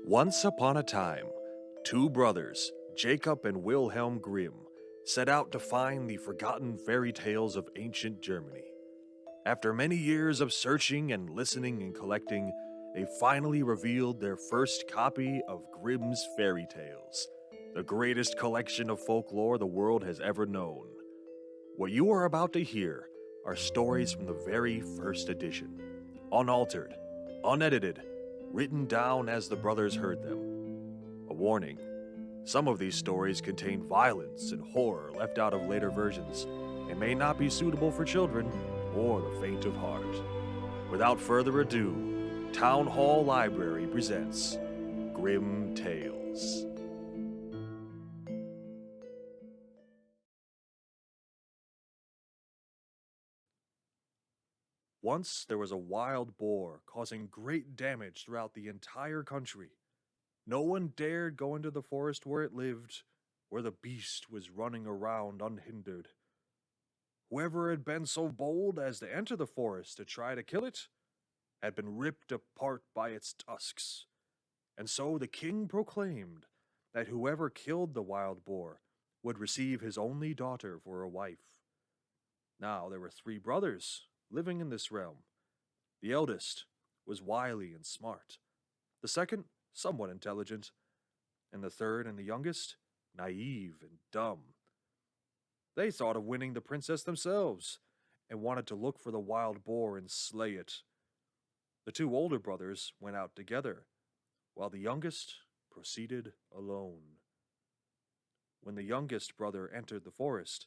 Once upon a time, two brothers, Jacob and Wilhelm Grimm, set out to find the forgotten fairy tales of ancient Germany. After many years of searching and listening and collecting, they finally revealed their first copy of Grimm's Fairy Tales, the greatest collection of folklore the world has ever known. What you are about to hear are stories from the very first edition, unaltered, unedited, written down as the brothers heard them. A warning: some of these stories contain violence and horror left out of later versions and may not be suitable for children or the faint of heart. Without further ado, Town Hall Library presents Grimm Tales. Once there was a wild boar causing great damage throughout the entire country. No one dared go into the forest where it lived, where the beast was running around unhindered. Whoever had been so bold as to enter the forest to try to kill it had been ripped apart by its tusks. And so the king proclaimed that whoever killed the wild boar would receive his only daughter for a wife. Now there were three brothers living in this realm. The eldest was wily and smart, the second somewhat intelligent, and the third and the youngest naive and dumb. They thought of winning the princess themselves and wanted to look for the wild boar and slay it. The two older brothers went out together, while the youngest proceeded alone. When the youngest brother entered the forest,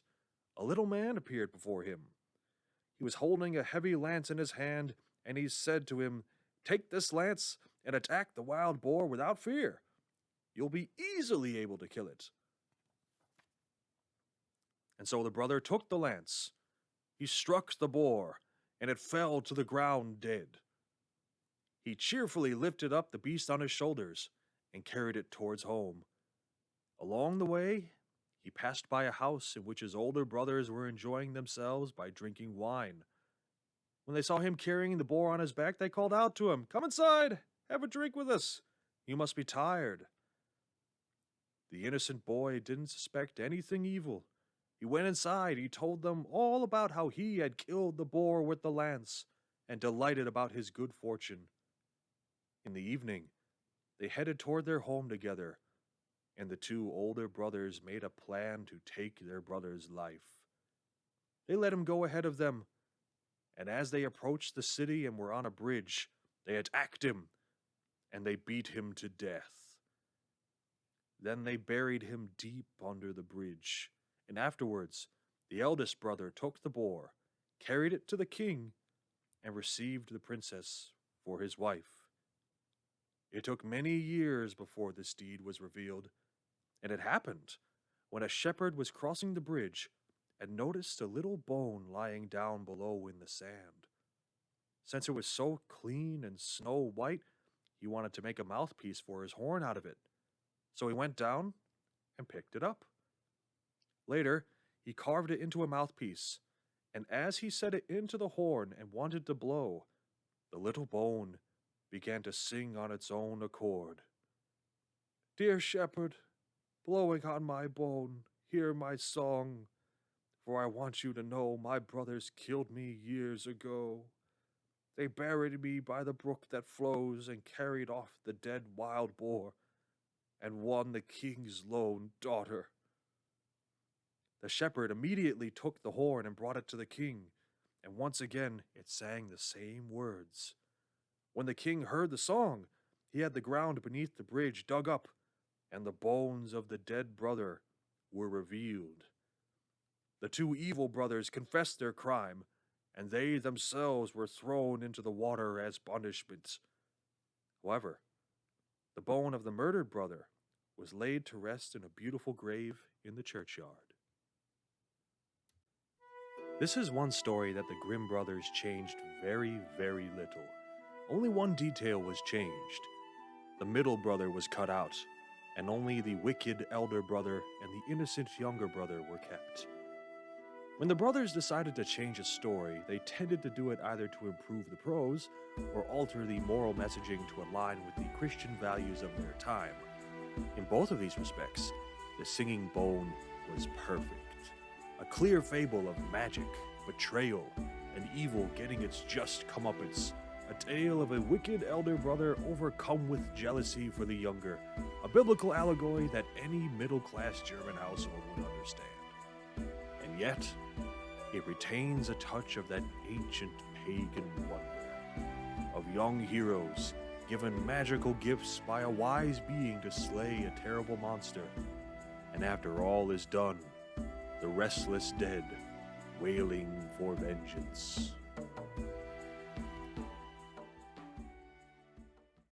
a little man appeared before him. He was holding a heavy lance in his hand, and he said to him, "Take this lance and attack the wild boar without fear. You'll be easily able to kill it." And so the brother took the lance. He struck the boar, and it fell to the ground dead. He cheerfully lifted up the beast on his shoulders and carried it towards home. Along the way, he passed by a house in which his older brothers were enjoying themselves by drinking wine. When they saw him carrying the boar on his back, they called out to him, "Come inside, have a drink with us. You must be tired." The innocent boy didn't suspect anything evil. He went inside. He told them all about how he had killed the boar with the lance and delighted about his good fortune. In the evening, they headed toward their home together, and the two older brothers made a plan to take their brother's life. They let him go ahead of them, and as they approached the city and were on a bridge, they attacked him, and they beat him to death. Then they buried him deep under the bridge, and afterwards the eldest brother took the boar, carried it to the king, and received the princess for his wife. It took many years before this deed was revealed, and it happened when a shepherd was crossing the bridge and noticed a little bone lying down below in the sand. Since it was so clean and snow white, he wanted to make a mouthpiece for his horn out of it. So he went down and picked it up. Later, he carved it into a mouthpiece, and as he set it into the horn and wanted to blow, the little bone began to sing on its own accord. "Dear shepherd, blowing on my bone, hear my song, for I want you to know my brothers killed me years ago. They buried me by the brook that flows and carried off the dead wild boar and won the king's lone daughter." The shepherd immediately took the horn and brought it to the king, and once again it sang the same words. When the king heard the song, he had the ground beneath the bridge dug up, and the bones of the dead brother were revealed. The two evil brothers confessed their crime, and they themselves were thrown into the water as punishment. However, the bone of the murdered brother was laid to rest in a beautiful grave in the churchyard. This is one story that the Grimm brothers changed very, very little. Only one detail was changed. The middle brother was cut out, and only the wicked elder brother and the innocent younger brother were kept. When the brothers decided to change the story, they tended to do it either to improve the prose or alter the moral messaging to align with the Christian values of their time. In both of these respects, The Singing Bone was perfect. A clear fable of magic, betrayal, and evil getting its just comeuppance. A tale of a wicked elder brother overcome with jealousy for the younger. A biblical allegory that any middle-class German household would understand. And yet, it retains a touch of that ancient pagan wonder. Of young heroes given magical gifts by a wise being to slay a terrible monster. And after all is done, the restless dead wailing for vengeance.